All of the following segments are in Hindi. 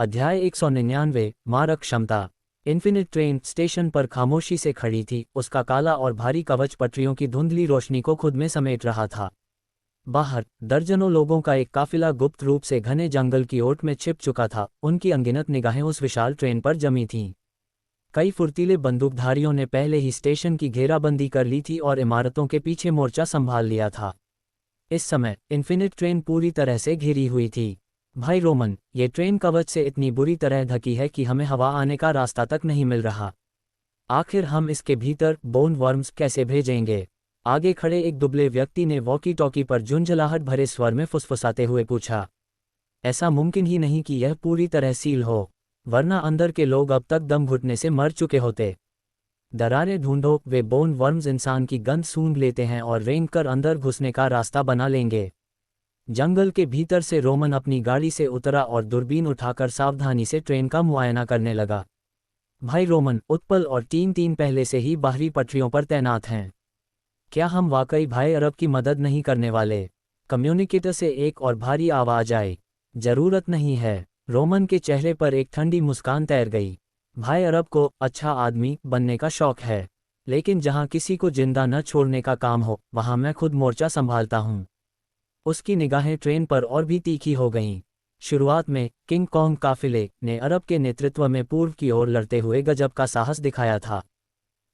अध्याय 199 मारक क्षमता। इन्फिनिट ट्रेन स्टेशन पर खामोशी से खड़ी थी, उसका काला और भारी कवच पटरियों की धुंधली रोशनी को खुद में समेट रहा था। बाहर दर्जनों लोगों का एक काफिला गुप्त रूप से घने जंगल की ओट में छिप चुका था, उनकी अनगिनत निगाहें उस विशाल ट्रेन पर जमी थीं। कई फुर्तीले बंदूकधारियों ने पहले ही स्टेशन की घेराबंदी कर ली थी और इमारतों के पीछे मोर्चा संभाल लिया था। इस समय इन्फिनिट ट्रेन पूरी तरह से घिरी हुई थी। भाई रोमन, ये ट्रेन कवच से इतनी बुरी तरह ढकी है कि हमें हवा आने का रास्ता तक नहीं मिल रहा। आखिर हम इसके भीतर बोन वर्म्स कैसे भेजेंगे? आगे खड़े एक दुबले व्यक्ति ने वॉकी टॉकी पर झुंझलाहट भरे स्वर में फुसफुसाते हुए पूछा। ऐसा मुमकिन ही नहीं कि यह पूरी तरह सील हो, वरना अंदर के लोग अब तक दम घुटने से मर चुके होते। दरारें ढूंढो, वे बोन वर्म्स इंसान की गंध सूंघ लेते हैं और रेंग कर अंदर घुसने का रास्ता बना लेंगे। जंगल के भीतर से रोमन अपनी गाड़ी से उतरा और दूरबीन उठाकर सावधानी से ट्रेन का मुआयना करने लगा। भाई रोमन, उत्पल और टीम पहले से ही बाहरी पटरियों पर तैनात हैं। क्या हम वाकई भाई अरब की मदद नहीं करने वाले? कम्युनिकेटर से एक और भारी आवाज आई। जरूरत नहीं है। रोमन के चेहरे पर एक ठंडी मुस्कान तैर गई। भाई अरब को अच्छा आदमी बनने का शौक है, लेकिन जहां किसी को जिंदा न छोड़ने का काम हो, वहां मैं खुद मोर्चा संभालता हूं। उसकी निगाहें ट्रेन पर और भी तीखी हो गईं। शुरुआत में किंग कॉन्ग काफिले ने अरब के नेतृत्व में पूर्व की ओर लड़ते हुए गजब का साहस दिखाया था।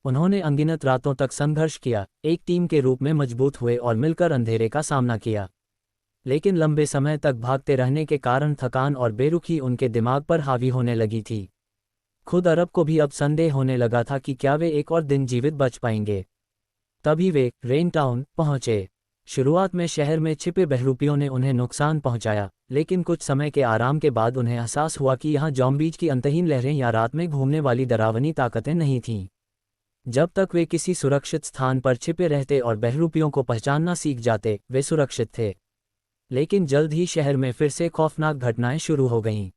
उन्होंने अनगिनत रातों तक संघर्ष किया, एक टीम के रूप में मजबूत हुए और मिलकर अंधेरे का सामना किया। लेकिन लंबे समय तक भागते रहने के कारण थकान और बेरुखी उनके दिमाग पर हावी होने लगी थी। खुद अरब को भी अब संदेह होने लगा था कि क्या वे एक और दिन जीवित बच पाएंगे। तभी वे रेन टाउन पहुंचे। शुरुआत में शहर में छिपे बहरूपियों ने उन्हें नुकसान पहुंचाया, लेकिन कुछ समय के आराम के बाद उन्हें एहसास हुआ कि यहाँ ज़ॉम्बीज़ की अंतहीन लहरें या रात में घूमने वाली डरावनी ताकतें नहीं थीं। जब तक वे किसी सुरक्षित स्थान पर छिपे रहते और बहरूपियों को पहचानना सीख जाते, वे सुरक्षित थे। लेकिन जल्द ही शहर में फिर से खौफनाक घटनाएं शुरू हो गईं।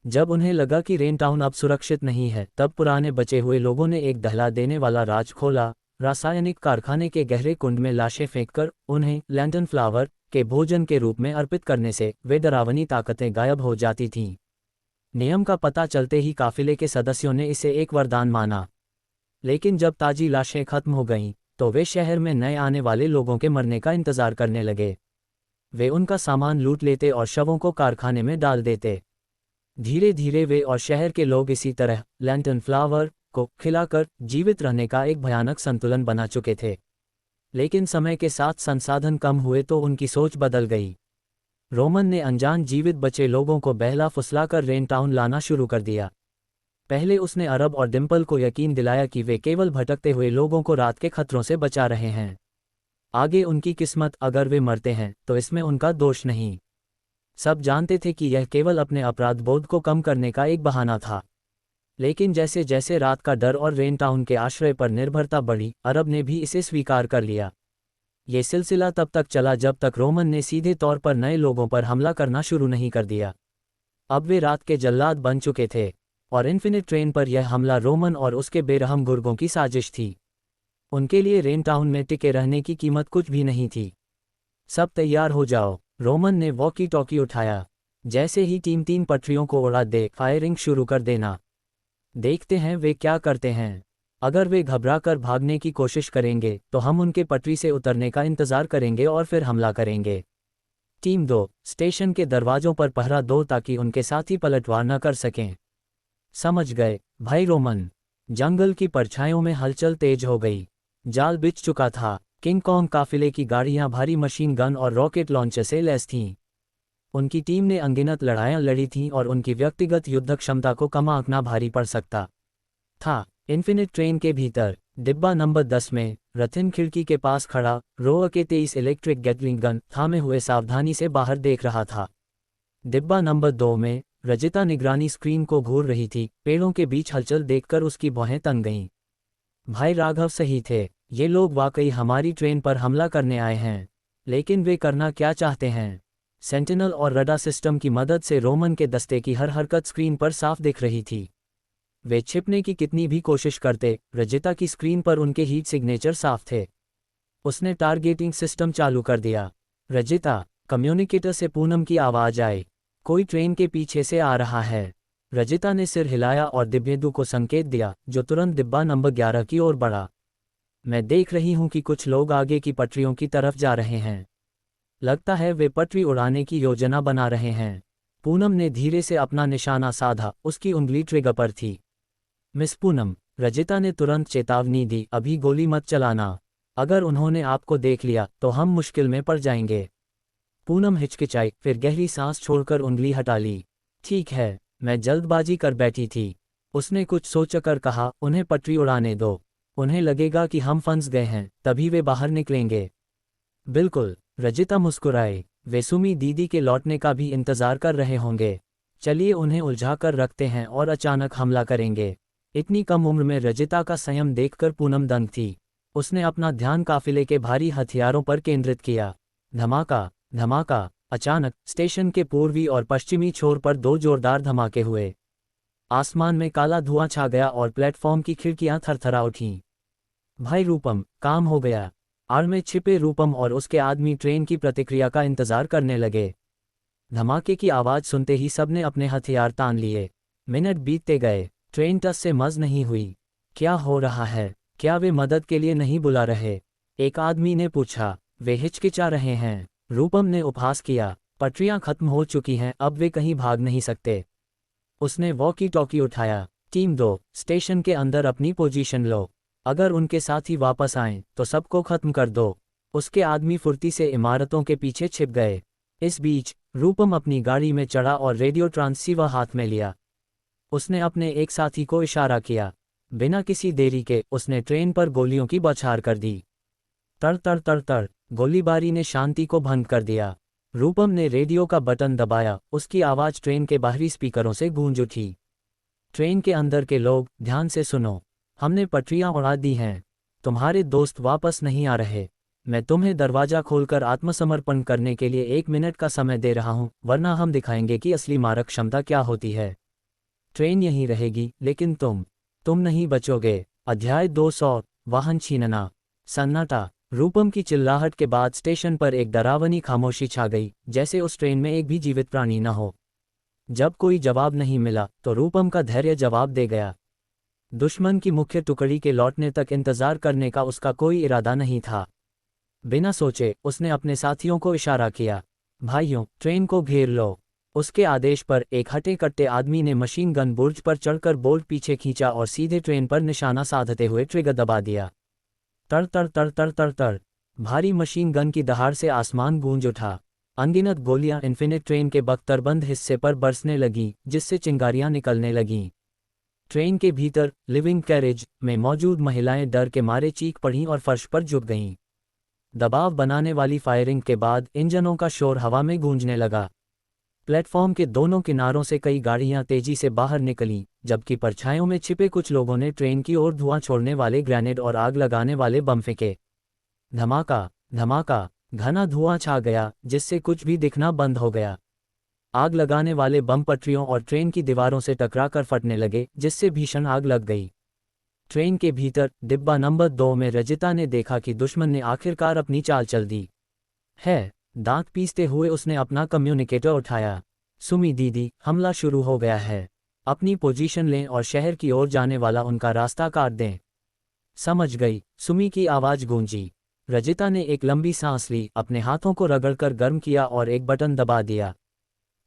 जब उन्हें लगा कि रेन टाउन अब सुरक्षित नहीं है, तब पुराने बचे हुए लोगों ने एक दहला देने वाला राज खोला। रासायनिक कारखाने के गहरे कुंड में लाशें फेंककर उन्हें लैंटन फ्लावर के भोजन के रूप में अर्पित करने से वे डरावनी ताकतें गायब हो जाती थीं। नियम का पता चलते ही काफिले के सदस्यों ने इसे एक वरदान माना। लेकिन जब ताजी लाशें खत्म हो गईं, तो वे शहर में नए आने वाले लोगों के मरने का इंतजार करने लगे। वे उनका सामान लूट लेते और शवों को कारखाने में डाल देते। धीरे धीरे वे और शहर के लोग इसी तरह लैंटन फ्लावर को खिलाकर जीवित रहने का एक भयानक संतुलन बना चुके थे। लेकिन समय के साथ संसाधन कम हुए तो उनकी सोच बदल गई। रोमन ने अनजान जीवित बचे लोगों को बहला फुसलाकर रेन टाउन लाना शुरू कर दिया। पहले उसने अरब और डिम्पल को यकीन दिलाया कि वे केवल भटकते हुए लोगों को रात के खतरों से बचा रहे हैं। आगे उनकी किस्मत, अगर वे मरते हैं तो इसमें उनका दोष नहीं। सब जानते थे कि यह केवल अपने अपराध बोध को कम करने का एक बहाना था। लेकिन जैसे जैसे रात का डर और रेन टाउन के आश्रय पर निर्भरता बढ़ी, अरब ने भी इसे स्वीकार कर लिया। ये सिलसिला तब तक चला जब तक रोमन ने सीधे तौर पर नए लोगों पर हमला करना शुरू नहीं कर दिया। अब वे रात के जल्लाद बन चुके थे, और इन्फिनिट ट्रेन पर यह हमला रोमन और उसके बेरहम गुर्गों की साजिश थी। उनके लिए रेन टाउन में टिके रहने की कीमत कुछ भी नहीं थी। सब तैयार हो जाओ, रोमन ने वॉकी टॉकी उठाया। जैसे ही टीम 3 पटरियों को उड़ा दे, फायरिंग शुरू कर देना। देखते हैं वे क्या करते हैं। अगर वे घबराकर भागने की कोशिश करेंगे तो हम उनके पटरी से उतरने का इंतजार करेंगे और फिर हमला करेंगे। टीम 2, स्टेशन के दरवाजों पर पहरा दो ताकि उनके साथी पलटवार न कर सकें। समझ गए भाई रोमन। जंगल की परछाइयों में हलचल तेज हो गई। जाल बिछ चुका था। किंग कॉन्ग काफिले की गाड़ियां भारी मशीन गन और रॉकेट लॉन्चर से लैस थीं। उनकी टीम ने अनगिनत लड़ाइयां लड़ी थीं और उनकी व्यक्तिगत युद्ध क्षमता को कम आंकना भारी पड़ सकता था। इन्फिनिट ट्रेन के भीतर डिब्बा नंबर 10 में रथिन खिड़की के पास खड़ा रोअ के 23 इलेक्ट्रिक गैटलिंग गन थामे हुए सावधानी से बाहर देख रहा था। डिब्बा नंबर 2 में रजिता निगरानी स्क्रीन को घूर रही थी। पेड़ों के बीच हलचल देखकर उसकी भौहें तंग गईं। भाई राघव सही थे, ये लोग वाकई हमारी ट्रेन पर हमला करने आए हैं। लेकिन वे करना क्या चाहते हैं? सेंटिनल और रडार सिस्टम की मदद से रोमन के दस्ते की हर हरकत स्क्रीन पर साफ दिख रही थी। वे छिपने की कितनी भी कोशिश करते, रजिता की स्क्रीन पर उनके हीट सिग्नेचर साफ थे। उसने टारगेटिंग सिस्टम चालू कर दिया। रजिता, कम्युनिकेटर से पूनम की आवाज आई। कोई ट्रेन के पीछे से आ रहा है। रजिता ने सिर हिलाया और दिब्येदु को संकेत दिया, जो तुरंत डिब्बा नंबर 11 की ओर बढ़ा। मैं देख रही हूं कि कुछ लोग आगे की पटरियों की तरफ जा रहे हैं। लगता है वे पटरी उड़ाने की योजना बना रहे हैं। पूनम ने धीरे से अपना निशाना साधा, उसकी उंगली ट्रिगर पर थी। मिस पूनम, रजिता ने तुरंत चेतावनी दी, अभी गोली मत चलाना। अगर उन्होंने आपको देख लिया तो हम मुश्किल में पड़ जाएंगे। पूनम हिचकिचाई, फिर गहरी सांस छोड़कर उंगली हटा ली। ठीक है, मैं जल्दबाजी कर बैठी थी। उसने कुछ सोचकर कहा, उन्हें पटरी उड़ाने दो। उन्हें लगेगा कि हम फंस गए हैं, तभी वे बाहर निकलेंगे। बिल्कुल, रजिता मुस्कुराए। वे सुमी दीदी के लौटने का भी इंतजार कर रहे होंगे। चलिए उन्हें उलझा कर रखते हैं और अचानक हमला करेंगे। इतनी कम उम्र में रजिता का संयम देखकर पूनम दंग थी। उसने अपना ध्यान काफिले के भारी हथियारों पर केंद्रित किया। धमाका धमाका। अचानक स्टेशन के पूर्वी और पश्चिमी छोर पर दो जोरदार धमाके हुए। आसमान में काला धुआं छा गया और प्लेटफॉर्म की खिड़कियां थरथरा उठीं। भाई रूपम, काम हो गया। आड़ में छिपे रूपम और उसके आदमी ट्रेन की प्रतिक्रिया का इंतजार करने लगे। धमाके की आवाज सुनते ही सबने अपने हथियार तान लिए। मिनट बीतते गए, ट्रेन टस से मज नहीं हुई। क्या हो रहा है? क्या वे मदद के लिए नहीं बुला रहे? एक आदमी ने पूछा। वे हिचकिचा रहे हैं, रूपम ने उपहास किया। पटरियां खत्म हो चुकी हैं, अब वे कहीं भाग नहीं सकते। उसने वॉकी टॉकी उठाया। टीम 2, स्टेशन के अंदर अपनी पोजीशन लो। अगर उनके साथी वापस आएं तो सबको खत्म कर दो। उसके आदमी फुर्ती से इमारतों के पीछे छिप गए। इस बीच रूपम अपनी गाड़ी में चढ़ा और रेडियो ट्रांसीवर हाथ में लिया। उसने अपने एक साथी को इशारा किया। बिना किसी देरी के उसने ट्रेन पर गोलियों की बौछार कर दी। तड़ तड़ तड़ तड़। गोलीबारी ने शांति को भंग कर दिया। रूपम ने रेडियो का बटन दबाया, उसकी आवाज़ ट्रेन के बाहरी स्पीकरों से गूंज उठी। ट्रेन के अंदर के लोग, ध्यान से सुनो। हमने पटरियां उड़ा दी हैं। तुम्हारे दोस्त वापस नहीं आ रहे। मैं तुम्हें दरवाज़ा खोलकर आत्मसमर्पण करने के लिए 1 मिनट का समय दे रहा हूं, वरना हम दिखाएंगे कि असली मारक क्षमता क्या होती है। ट्रेन यहीं रहेगी, लेकिन तुम नहीं बचोगे। अध्याय 200, वाहन छीनना। सन्नाटा। रूपम की चिल्लाहट के बाद स्टेशन पर एक डरावनी खामोशी छा गई, जैसे उस ट्रेन में एक भी जीवित प्राणी न हो। जब कोई जवाब नहीं मिला तो रूपम का धैर्य जवाब दे गया। दुश्मन की मुख्य टुकड़ी के लौटने तक इंतजार करने का उसका कोई इरादा नहीं था। बिना सोचे उसने अपने साथियों को इशारा किया। भाइयों, ट्रेन को घेर लो। उसके आदेश पर एक हटे कट्टे आदमी ने मशीन गन बुर्ज पर चढ़कर बोल्ट पीछे खींचा और सीधे ट्रेन पर निशाना साधते हुए ट्रिगर दबा दिया। तड़ तड़ तड़ तड़ तड़ तड़। भारी मशीन गन की दहाड़ से आसमान गूंज उठा। अनगिनत गोलियां इन्फिनिट ट्रेन के बख्तरबंद हिस्से पर बरसने लगीं, जिससे चिंगारियां निकलने लगीं। ट्रेन के भीतर लिविंग कैरेज में मौजूद महिलाएं डर के मारे चीख पड़ीं और फर्श पर झुक गईं। दबाव बनाने वाली फायरिंग के बाद इंजनों का शोर हवा में गूंजने लगा। प्लेटफॉर्म के दोनों किनारों से कई गाड़ियां तेजी से बाहर निकलीं, जबकि परछाइयों में छिपे कुछ लोगों ने ट्रेन की ओर धुआं छोड़ने वाले ग्रेनेड और आग लगाने वाले बम फेंके। धमाका धमाका। घना धुआं छा गया, जिससे कुछ भी दिखना बंद हो गया। आग लगाने वाले बम पटरियों और ट्रेन की दीवारों से टकराकर फटने लगे, जिससे भीषण आग लग गई। ट्रेन के भीतर डिब्बा नंबर 2 में रजिता ने देखा कि दुश्मन ने आखिरकार अपनी चाल चल दी है। दांत पीसते हुए उसने अपना कम्युनिकेटर उठाया। सुमी दीदी, हमला शुरू हो गया है। अपनी पोजीशन लें और शहर की ओर जाने वाला उनका रास्ता काट दें। समझ गई, सुमी की आवाज़ गूंजी। रजिता ने एक लंबी सांस ली, अपने हाथों को रगड़कर गर्म किया और एक बटन दबा दिया।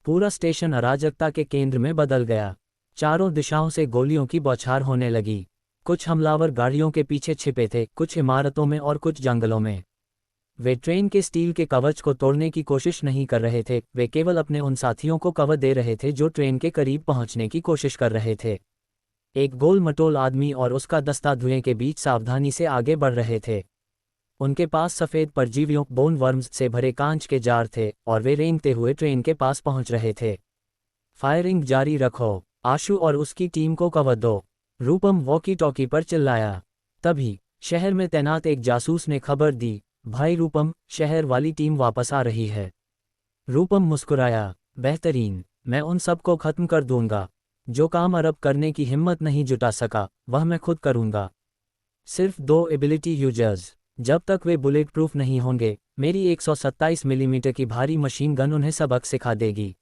पूरा स्टेशन अराजकता के केंद्र में बदल गया। चारों दिशाओं से गोलियों की बौछार होने लगी। कुछ हमलावर गाड़ियों के पीछे छिपे थे, कुछ इमारतों में और कुछ जंगलों में। वे ट्रेन के स्टील के कवच को तोड़ने की कोशिश नहीं कर रहे थे, वे केवल अपने उन साथियों को कवर दे रहे थे जो ट्रेन के करीब पहुंचने की कोशिश कर रहे थे। एक गोल मटोल आदमी और उसका दस्ता धुएं के बीच सावधानी से आगे बढ़ रहे थे। उनके पास सफ़ेद परजीवियों बोन वर्म्स से भरे कांच के जार थे और वे रेंगते हुए ट्रेन के पास पहुंच रहे थे। फायरिंग जारी रखो, आशु और उसकी टीम को कवर दो, रूपम वॉकी टॉकी पर चिल्लाया। तभी शहर में तैनात एक जासूस ने खबर दी, भाई रूपम, शहर वाली टीम वापस आ रही है। रूपम मुस्कुराया, बेहतरीन, मैं उन सब को खत्म कर दूंगा। जो काम अरब करने की हिम्मत नहीं जुटा सका, वह मैं खुद करूंगा। सिर्फ 2 एबिलिटी यूजर्स। जब तक वे बुलेट प्रूफ नहीं होंगे, मेरी 127 मिलीमीटर की भारी मशीन गन उन्हें सबक सिखा देगी।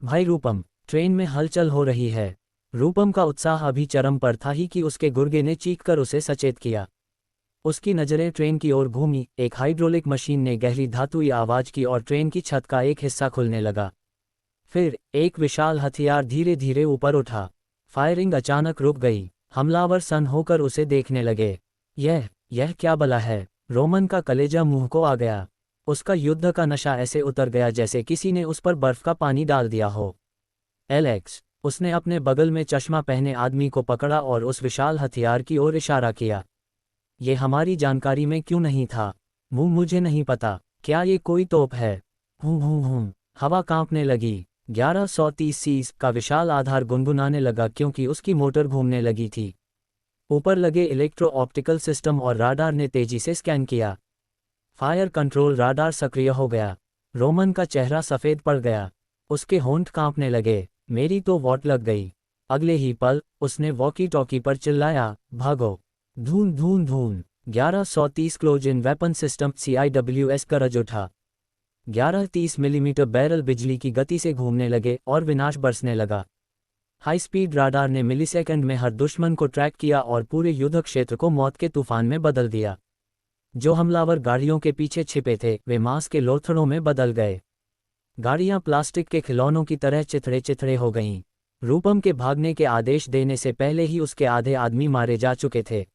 भाई रूपम, ट्रेन में हलचल हो रही है। रूपम का उत्साह अभी चरम पर था ही कि उसके गुर्गे ने चीखकर उसे सचेत किया। उसकी नज़रें ट्रेन की ओर घूमी। एक हाइड्रोलिक मशीन ने गहरी धातुई आवाज की और ट्रेन की छत का एक हिस्सा खुलने लगा। फिर एक विशाल हथियार धीरे धीरे ऊपर उठा। फायरिंग अचानक रुक गई। हमलावर सन्न होकर उसे देखने लगे। यह क्या बला है? रोमन का कलेजा मुंह को आ गया। उसका युद्ध का नशा ऐसे उतर गया जैसे किसी ने उस पर बर्फ का पानी डाल दिया हो। एलेक्स, उसने अपने बगल में चश्मा पहने आदमी को पकड़ा और उस विशाल हथियार की ओर इशारा किया। ये हमारी जानकारी में क्यों नहीं था? मुझे नहीं पता। क्या ये कोई तोप है? हूँ। हवा कांपने लगी। 1130 सीज का विशाल आधार गुनगुनाने लगा क्योंकि उसकी मोटर घूमने लगी थी। ऊपर लगे इलेक्ट्रो ऑप्टिकल सिस्टम और राडार ने तेजी से स्कैन किया। फायर कंट्रोल राडार सक्रिय हो गया। रोमन का चेहरा सफ़ेद पड़ गया। उसके होंठ कांपने लगे। मेरी तो वॉट लग गई। अगले ही पल उसने वॉकी टॉकी पर चिल्लाया, भागो! धून धून धून। 1130 close in weapon system CIWS गरज उठा। 1130 मिलीमीटर बैरल बिजली की गति से घूमने लगे और विनाश बरसने लगा। हाई स्पीड राडार ने मिलीसेकंड में हर दुश्मन को ट्रैक किया और पूरे युद्ध क्षेत्र को मौत के तूफान में बदल दिया। जो हमलावर गाड़ियों के पीछे छिपे थे वे मांस के लोथड़ों में बदल गए। गाड़ियां प्लास्टिक के खिलौनों की तरह चिथड़े चिथड़े हो गईं। रूपम के भागने के आदेश देने से पहले ही उसके आधे आदमी मारे जा चुके थे।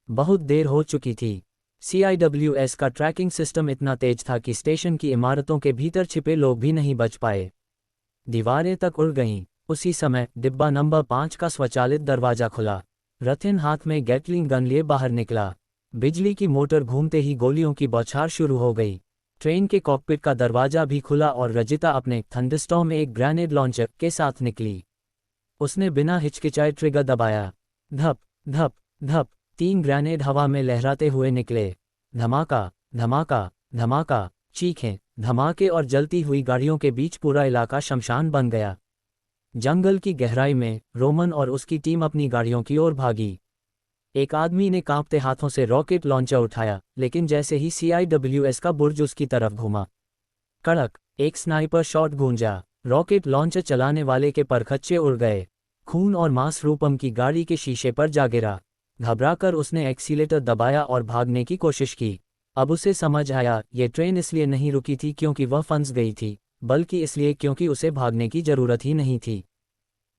बहुत देर हो चुकी थी। CIWS का ट्रैकिंग सिस्टम इतना तेज था कि स्टेशन की इमारतों के भीतर छिपे लोग भी नहीं बच पाए। दीवारें तक उड़ गईं। उसी समय डिब्बा नंबर 5 का स्वचालित दरवाजा खुला। रथिन हाथ में गैटलिंग गन लिए बाहर निकला। बिजली की मोटर घूमते ही गोलियों की बौछार शुरू हो गई। ट्रेन के कॉकपिट का दरवाजा भी खुला और रजिता अपने थंडरस्टॉर्म में एक ग्रेनेड लॉन्चर के साथ निकली। उसने बिना हिचकिचाए ट्रिगर दबाया। धप धप धप 3 ग्रेनेड हवा में लहराते हुए निकले। धमाका धमाका धमाका। चीखें, धमाके और जलती हुई गाड़ियों के बीच पूरा इलाका शमशान बन गया। जंगल की गहराई में रोमन और उसकी टीम अपनी गाड़ियों की ओर भागी। एक आदमी ने कांपते हाथों से रॉकेट लॉन्चर उठाया, लेकिन जैसे ही CIWS का बुर्ज उसकी तरफ घूमा, कड़क एक स्नाइपर शॉट गूंजा। रॉकेट लॉन्चर चलाने वाले के परखच्चे उड़ गए। खून और मांस रूपम की गाड़ी के शीशे पर जा गिरा। घबराकर उसने एक्सीलेटर दबाया और भागने की कोशिश की। अब उसे समझ आया, ये ट्रेन इसलिए नहीं रुकी थी क्योंकि वह फंस गई थी, बल्कि इसलिए क्योंकि उसे भागने की जरूरत ही नहीं थी।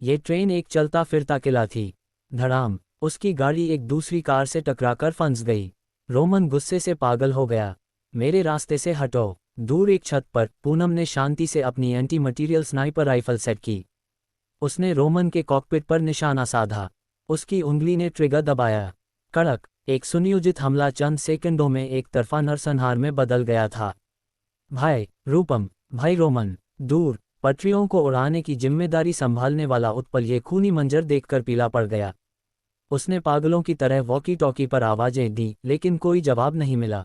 ये ट्रेन एक चलता फिरता किला थी। धड़ाम! उसकी गाड़ी एक दूसरी कार से टकराकर फंस गई। रोमन गुस्से से पागल हो गया। मेरे रास्ते से हटो! दूर एक छत पर पूनम ने शांति से अपनी anti material sniper rifle set की। उसने रोमन के कॉकपिट पर निशाना साधा। उसकी उंगली ने ट्रिगर दबाया। कड़क एक सुनियोजित हमला चंद सेकंडों में एक तरफा नरसंहार में बदल गया था। भाई रूपम, भाई रोमन! दूर पटरियों को उड़ाने की जिम्मेदारी संभालने वाला उत्पल ये खूनी मंजर देखकर पीला पड़ गया। उसने पागलों की तरह वॉकी टॉकी पर आवाजें दी, लेकिन कोई जवाब नहीं मिला।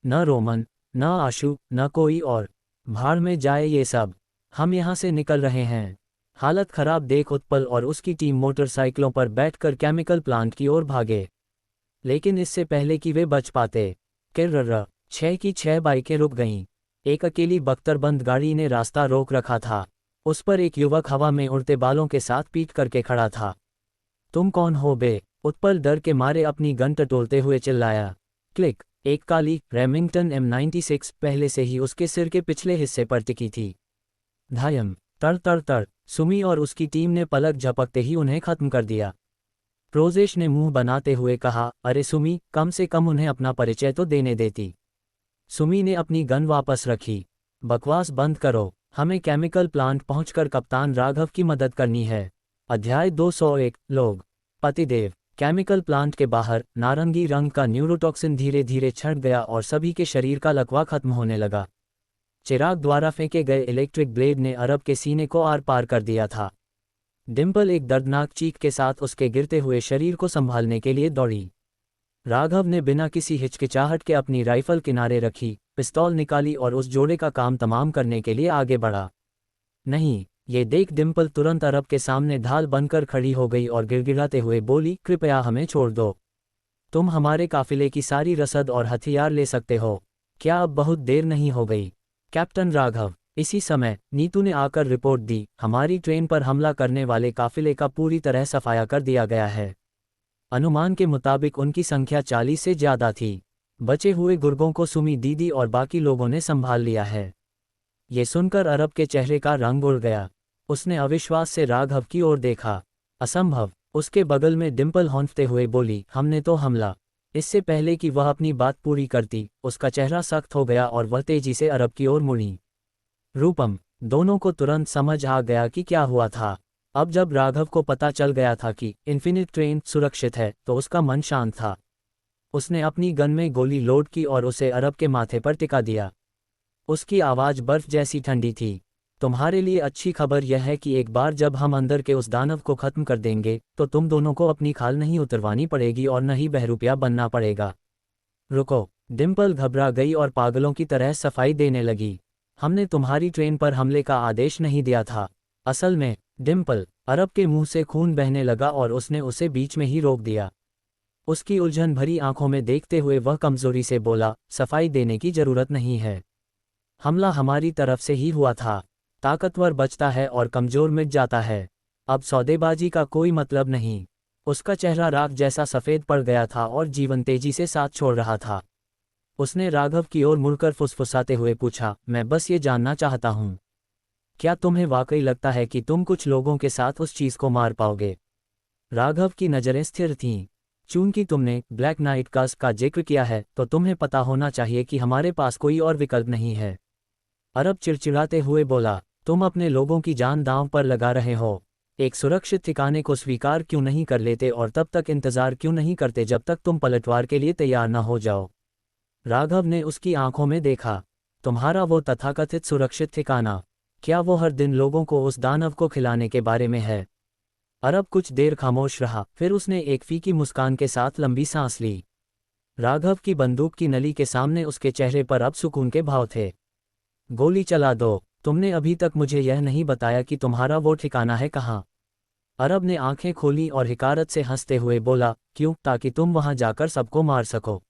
न रोमन, न आशु, न कोई और। भाड़ में जाए ये सब। हम यहाँ से निकल रहे हैं। हालत खराब देख उत्पल और उसकी टीम मोटरसाइकिलों पर बैठकर केमिकल प्लांट की ओर भागे। लेकिन इससे पहले कि वे बच पाते, किर्रर्र 6 की 6 बाइकें रुक गईं। एक अकेली बख्तरबंद गाड़ी ने रास्ता रोक रखा था। उस पर एक युवक हवा में उड़ते बालों के साथ पीट करके खड़ा था। तुम कौन हो बे? उत्पल डर के मारे अपनी गन टटोलते हुए चिल्लाया। क्लिक! एक काली रेमिंगटन M96 पहले से ही उसके सिर के पिछले हिस्से पर टिकी थी। धायम! तड़ तड़ तड़! सुमी और उसकी टीम ने पलक झपकते ही उन्हें खत्म कर दिया। प्रोजेश ने मुंह बनाते हुए कहा, अरे सुमी, कम से कम उन्हें अपना परिचय तो देने देती। सुमी ने अपनी गन वापस रखी। बकवास बंद करो, हमें केमिकल प्लांट पहुंचकर कप्तान राघव की मदद करनी है। अध्याय 201 लोग। पतिदेव। केमिकल प्लांट के बाहर नारंगी रंग का न्यूरोटॉक्सिन धीरे धीरे छंट गया और सभी के शरीर का लकवा खत्म होने लगा। चिराग द्वारा फेंके गए इलेक्ट्रिक ब्लेड ने अरब के सीने को आर पार कर दिया था। डिम्पल एक दर्दनाक चीख के साथ उसके गिरते हुए शरीर को संभालने के लिए दौड़ी। राघव ने बिना किसी हिचकिचाहट के अपनी राइफल किनारे रखी, पिस्तौल निकाली और उस जोड़े का काम तमाम करने के लिए आगे बढ़ा। नहीं, ये देख डिम्पल तुरंत अरब के सामने ढाल बनकर खड़ी हो गई और गिड़गिड़ाते हुए बोली, कृपया हमें छोड़ दो। तुम हमारे काफिले की सारी रसद और हथियार ले सकते हो। क्या अब बहुत देर नहीं हो गई? कैप्टन राघव, इसी समय नीतू ने आकर रिपोर्ट दी, हमारी ट्रेन पर हमला करने वाले काफिले का पूरी तरह सफाया कर दिया गया है। अनुमान के मुताबिक उनकी संख्या 40 से ज़्यादा थी। बचे हुए गुर्गों को सुमी दीदी और बाकी लोगों ने संभाल लिया है। ये सुनकर अरब के चेहरे का रंग उड़ गया। उसने अविश्वास से राघव की ओर देखा। असंभव। उसके बगल में डिम्पल हौंफते हुए बोली, हमने तो हमला। इससे पहले कि वह अपनी बात पूरी करती, उसका चेहरा सख्त हो गया और वह तेजी से अरब की ओर मुड़ी। रूपम। दोनों को तुरंत समझ आ गया कि क्या हुआ था। अब जब राघव को पता चल गया था कि इन्फिनिट ट्रेन सुरक्षित है, तो उसका मन शांत था। उसने अपनी गन में गोली लोड की और उसे अरब के माथे पर टिका दिया। उसकी आवाज़ बर्फ जैसी ठंडी थी। तुम्हारे लिए अच्छी खबर यह है कि एक बार जब हम अंदर के उस दानव को खत्म कर देंगे, तो तुम दोनों को अपनी खाल नहीं उतरवानी पड़ेगी और न ही बहरूपिया बनना पड़ेगा। रुको। डिम्पल घबरा गई और पागलों की तरह सफाई देने लगी। हमने तुम्हारी ट्रेन पर हमले का आदेश नहीं दिया था। असल में डिम्पल। अरब के मुंह से खून बहने लगा और उसने उसे बीच में ही रोक दिया। उसकी उलझन भरी आंखों में देखते हुए वह कमजोरी से बोला, सफाई देने की जरूरत नहीं है। हमला हमारी तरफ से ही हुआ था। ताकतवर बचता है और कमजोर मिट जाता है। अब सौदेबाजी का कोई मतलब नहीं। उसका चेहरा राख जैसा सफ़ेद पड़ गया था और जीवन तेजी से साथ छोड़ रहा था। उसने राघव की ओर मुड़कर फुसफुसाते हुए पूछा, मैं बस ये जानना चाहता हूँ, क्या तुम्हें वाकई लगता है कि तुम कुछ लोगों के साथ उस चीज़ को मार पाओगे? राघव की नज़रें स्थिर थीं। चूंकि तुमने ब्लैक नाइट का जिक्र किया है, तो तुम्हें पता होना चाहिए कि हमारे पास कोई और विकल्प नहीं है। अरब चिड़चिड़ाते हुए बोला, तुम अपने लोगों की जान दांव पर लगा रहे हो। एक सुरक्षित ठिकाने को स्वीकार क्यों नहीं कर लेते और तब तक इंतजार क्यों नहीं करते जब तक तुम पलटवार के लिए तैयार न हो जाओ? राघव ने उसकी आंखों में देखा। तुम्हारा वो तथाकथित सुरक्षित ठिकाना, क्या वो हर दिन लोगों को उस दानव को खिलाने के बारे में है? अरब कुछ देर खामोश रहा, फिर उसने एक फीकी मुस्कान के साथ लंबी सांस ली। राघव की बंदूक की नली के सामने उसके चेहरे पर अब सुकून के भाव थे। गोली चला दो। तुमने अभी तक मुझे यह नहीं बताया कि तुम्हारा वो ठिकाना है कहाँ? अरब ने आंखें खोली और हिकारत से हंसते हुए बोला, क्यों? ताकि तुम वहां जाकर सबको मार सको।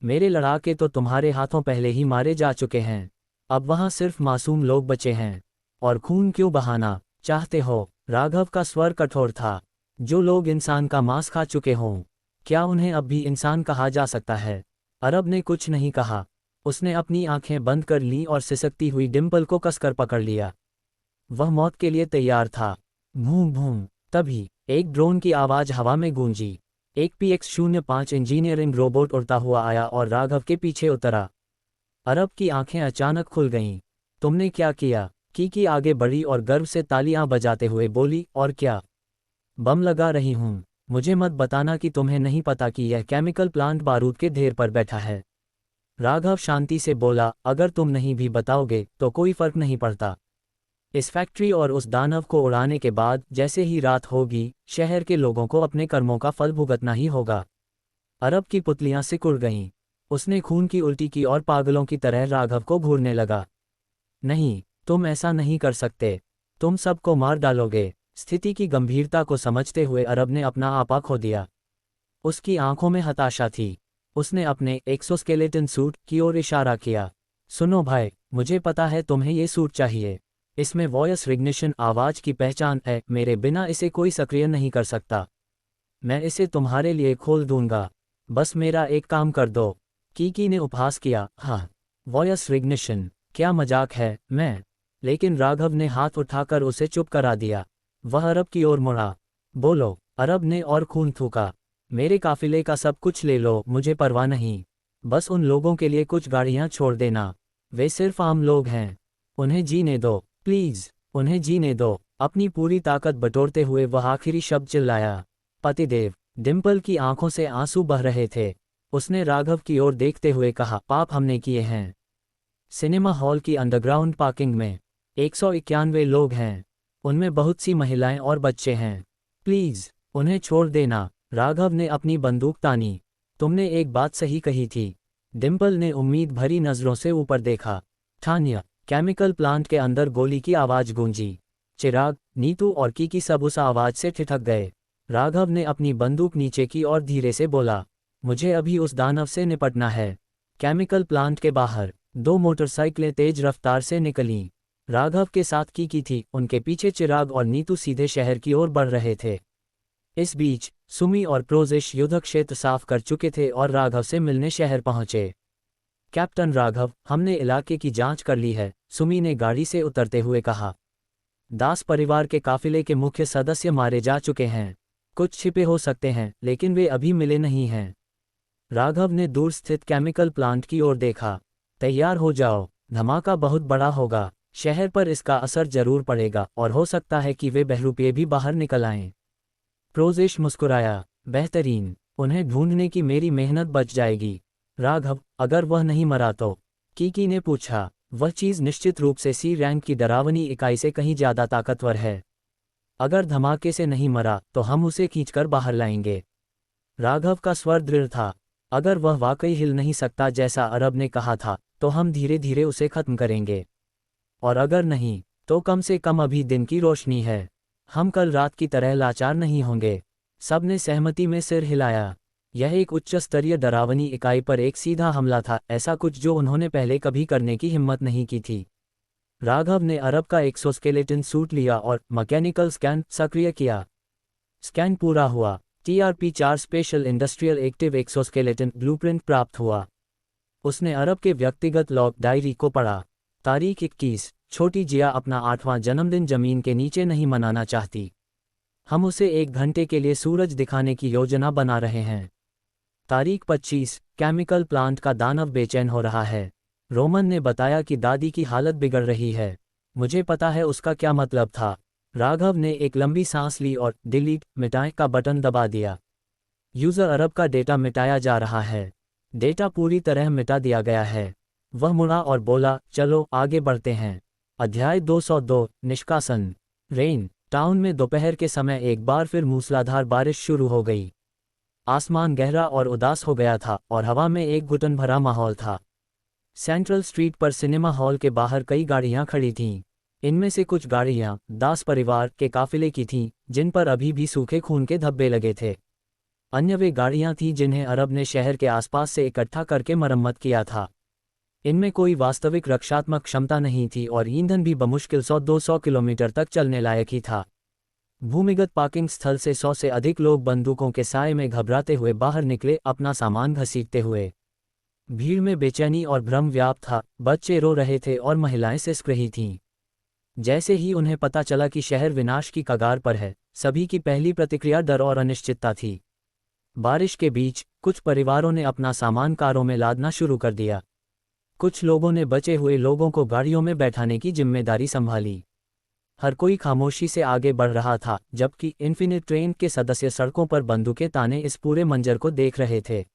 मेरे लड़ाके तो तुम्हारे हाथों पहले ही मारे जा चुके हैं। अब वहां सिर्फ मासूम लोग बचे हैं। और खून क्यों बहाना चाहते हो? राघव का स्वर कठोर था। जो लोग इंसान का मांस खा चुके हों, क्या उन्हें अब भी इंसान कहा जा सकता है? अरब ने कुछ नहीं कहा। उसने अपनी आंखें बंद कर लीं और सिसकती हुई डिम्पल को कसकर पकड़ लिया। वह मौत के लिए तैयार था। भूं भूं। तभी एक ड्रोन की आवाज़ हवा में गूंजी। एक PX-05 इंजीनियरिंग रोबोट उड़ता हुआ आया और राघव के पीछे उतरा। अरब की आंखें अचानक खुल गईं। तुमने क्या किया? की आगे बढ़ी और गर्व से तालियां बजाते हुए बोली, और क्या? बम लगा रही हूं। मुझे मत बताना कि तुम्हें नहीं पता कि यह केमिकल प्लांट बारूद के ढेर पर बैठा है। राघव शांति से बोला, अगर तुम नहीं भी बताओगे तो कोई फर्क नहीं पड़ता। इस फैक्ट्री और उस दानव को उड़ाने के बाद जैसे ही रात होगी, शहर के लोगों को अपने कर्मों का फल भुगतना ही होगा। अरब की पुतलियां सिकुड़ गईं। उसने खून की उल्टी की और पागलों की तरह राघव को घूरने लगा। नहीं, तुम ऐसा नहीं कर सकते। तुम सबको मार डालोगे। स्थिति की गंभीरता को समझते हुए अरब ने अपना आपा खो दिया। उसकी आंखों में हताशा थी। उसने अपने एक्सोस्केलेटन सूट की ओर इशारा किया। सुनो भाई, मुझे पता है तुम्हें ये सूट चाहिए। इसमें वॉयस रिग्निशन आवाज़ की पहचान है। मेरे बिना इसे कोई सक्रिय नहीं कर सकता। मैं इसे तुम्हारे लिए खोल दूंगा। बस मेरा एक काम कर दो। की ने उपहास किया। हाँ, वॉयस रिग्निशन? क्या मजाक है? मैं। लेकिन राघव ने हाथ उठाकर उसे चुप करा दिया। वह अरब की ओर मुड़ा। बोलो। अरब ने और खून थूका। मेरे काफिले का सब कुछ ले लो, मुझे परवाह नहीं। बस उन लोगों के लिए कुछ गाड़ियां छोड़ देना। वे सिर्फ आम लोग हैं। उन्हें जीने दो, प्लीज। उन्हें जीने दो। अपनी पूरी ताकत बटोरते हुए वह आखिरी शब्द चिल्लाया। पतिदेव। डिम्पल की आंखों से आंसू बह रहे थे। उसने राघव की ओर देखते हुए कहा, पाप हमने किए हैं। सिनेमा हॉल की अंडरग्राउंड पार्किंग में 191 लोग हैं। उनमें बहुत सी महिलाएं और बच्चे हैं। प्लीज, उन्हें छोड़ देना। राघव ने अपनी बंदूक तानी। तुमने एक बात सही कही थी। डिम्पल ने उम्मीद भरी नजरों से ऊपर देखा। ठान्या। केमिकल प्लांट के अंदर गोली की आवाज़ गूंजी। चिराग, नीतू और की सब उस आवाज़ से ठिठक गए। राघव ने अपनी बंदूक नीचे की और धीरे से बोला, मुझे अभी उस दानव से निपटना है। केमिकल प्लांट के बाहर 2 मोटरसाइकिलें तेज रफ्तार से निकलीं। राघव के साथ की थी, उनके पीछे चिराग और नीतू सीधे शहर की ओर बढ़ रहे थे। इस बीच सुमी और प्रोजेश युद्ध क्षेत्र साफ कर चुके थे और राघव से मिलने शहर पहुंचे। कैप्टन राघव, हमने इलाके की जांच कर ली है, सुमी ने गाड़ी से उतरते हुए कहा। दास परिवार के काफिले के मुख्य सदस्य मारे जा चुके हैं। कुछ छिपे हो सकते हैं, लेकिन वे अभी मिले नहीं हैं। राघव ने दूर स्थित केमिकल प्लांट की ओर देखा। तैयार हो जाओ, धमाका बहुत बड़ा होगा, शहर पर इसका असर जरूर पड़ेगा और हो सकता है कि वे बहरूपीय भी बाहर निकल आएं। प्रोजेश मुस्कुराया। बेहतरीन, उन्हें ढूंढने की मेरी मेहनत बच जाएगी। राघव, अगर वह नहीं मरा तो? कीकी ने पूछा। वह चीज़ निश्चित रूप से सी रैंक की डरावनी इकाई से कहीं ज़्यादा ताकतवर है। अगर धमाके से नहीं मरा तो हम उसे खींचकर बाहर लाएंगे। राघव का स्वर दृढ़ था। अगर वह वाकई हिल नहीं सकता जैसा अरब ने कहा था, तो हम धीरे धीरे उसे खत्म करेंगे। और अगर नहीं, तो कम से कम अभी दिन की रोशनी है। हम कल रात की तरह लाचार नहीं होंगे। सबने सहमति में सिर हिलाया। यह एक उच्च स्तरीय डरावनी इकाई पर एक सीधा हमला था, ऐसा कुछ जो उन्होंने पहले कभी करने की हिम्मत नहीं की थी। राघव ने अरब का एक्सोस्केलेटन सूट लिया और मैकेनिकल स्कैन सक्रिय किया। स्कैन पूरा हुआ। TRP-4 special industrial active exoskeleton blueprint प्राप्त हुआ। उसने अरब के व्यक्तिगत लॉग डायरी को पढ़ा। तारीख 21, छोटी जिया अपना 8वां जन्मदिन जमीन के नीचे नहीं मनाना चाहती। हम उसे 1 घंटे के लिए सूरज दिखाने की योजना बना रहे हैं। तारीख 25, केमिकल प्लांट का दानव बेचैन हो रहा है। रोमन ने बताया कि दादी की हालत बिगड़ रही है। मुझे पता है उसका क्या मतलब था। राघव ने एक लंबी सांस ली और डिलीट मिटाएं का बटन दबा दिया। यूजर अरब का डेटा मिटाया जा रहा है। डेटा पूरी तरह मिटा दिया गया है। वह मुड़ा और बोला, चलो आगे बढ़ते हैं। अध्याय 202, निष्कासन। रेन टाउन में दोपहर के समय एक बार फिर मूसलाधार बारिश शुरू हो गई। आसमान गहरा और उदास हो गया था और हवा में एक घुटन भरा माहौल था। सेंट्रल स्ट्रीट पर सिनेमा हॉल के बाहर कई गाड़ियां खड़ी थीं। इनमें से कुछ गाड़ियां दास परिवार के काफिले की थीं, जिन पर अभी भी सूखे खून के धब्बे लगे थे। अन्य वे गाड़ियां थीं जिन्हें अरब ने शहर के आसपास से इकट्ठा करके मरम्मत किया था। इनमें कोई वास्तविक रक्षात्मक क्षमता नहीं थी और ईंधन भी बमुश्किल 100-200 किलोमीटर तक चलने लायक ही था। भूमिगत पार्किंग स्थल से 100 से अधिक लोग बंदूकों के साए में घबराते हुए बाहर निकले, अपना सामान घसीटते हुए। भीड़ में बेचैनी और भ्रम व्याप्त था। बच्चे रो रहे थे और महिलाएं सिसक रही थीं। जैसे ही उन्हें पता चला कि शहर विनाश की कगार पर है, सभी की पहली प्रतिक्रिया डर और अनिश्चितता थी। बारिश के बीच कुछ परिवारों ने अपना सामान कारों में लादना शुरू कर दिया। कुछ लोगों ने बचे हुए लोगों को गाड़ियों में बैठाने की जिम्मेदारी संभाली। हर कोई खामोशी से आगे बढ़ रहा था, जबकि इन्फिनिट ट्रेन के सदस्य सड़कों पर बंदूकें ताने इस पूरे मंजर को देख रहे थे।